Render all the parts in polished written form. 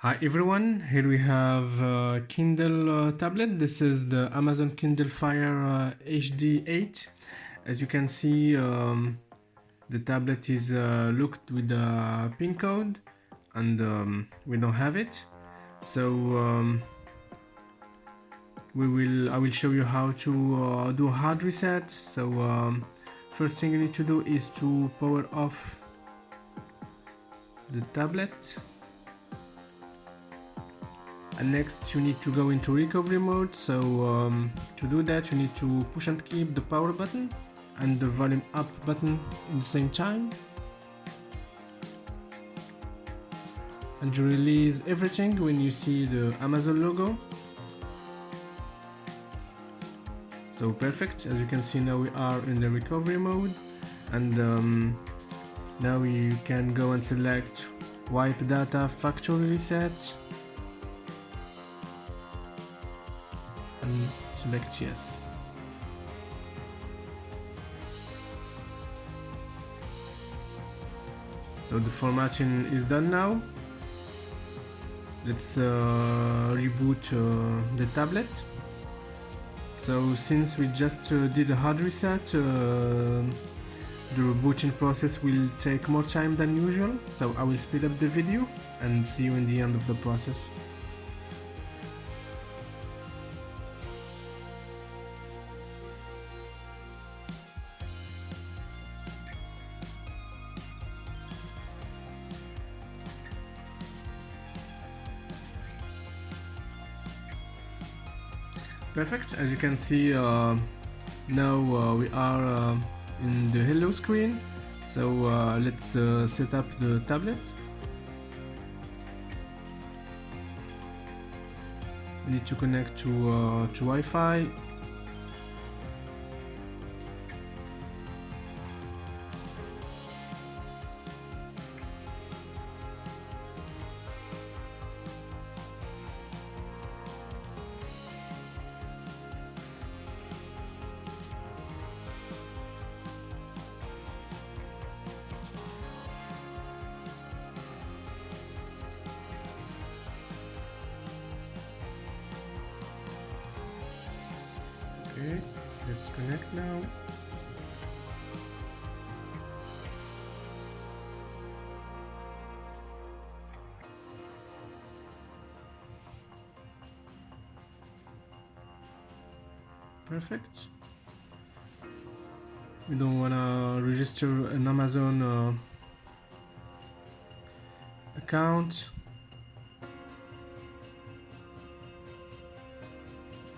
Hi everyone, here we have Kindle tablet. This is the Amazon Kindle Fire HD8. As you can see, the tablet is looked with a pin code and we don't have it. So I will show you how to do a hard reset. So first thing you need to do is to power off the tablet. And next you need to go into recovery mode. So to do that you need to push and keep the power button and the volume up button in the same time, and you release everything when you see the Amazon logo. So perfect, as you can see now we are in the recovery mode, and now you can go and select wipe data factory reset and select yes. So the formatting is done now. Let's reboot the tablet. So since we just did a hard reset, the rebooting process will take more time than usual. So I will speed up the video and see you in the end of the process. Perfect, as you can see now we are in the hello screen. So let's set up the tablet. We need to connect to Wi-Fi. Okay, let's connect now. Perfect. We don't want to register an Amazon account.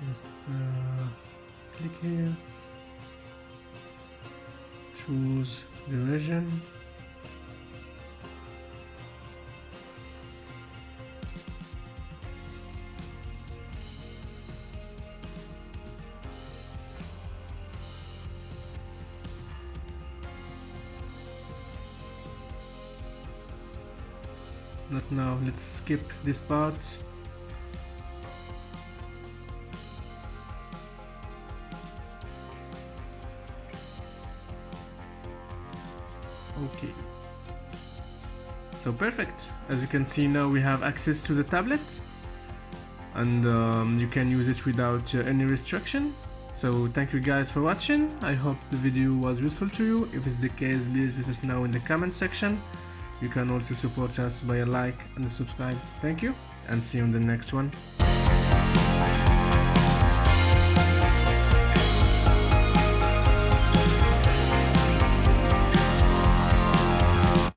Just click here, choose the region, not now, let's skip this part. Okay, so perfect. As you can see now we have access to the tablet, and you can use it without any restriction. So thank you guys for watching. I hope the video was useful to you. If it's the case, please let us know in the comment section. You can also support us by a like and a subscribe. Thank you, and see you in the next one.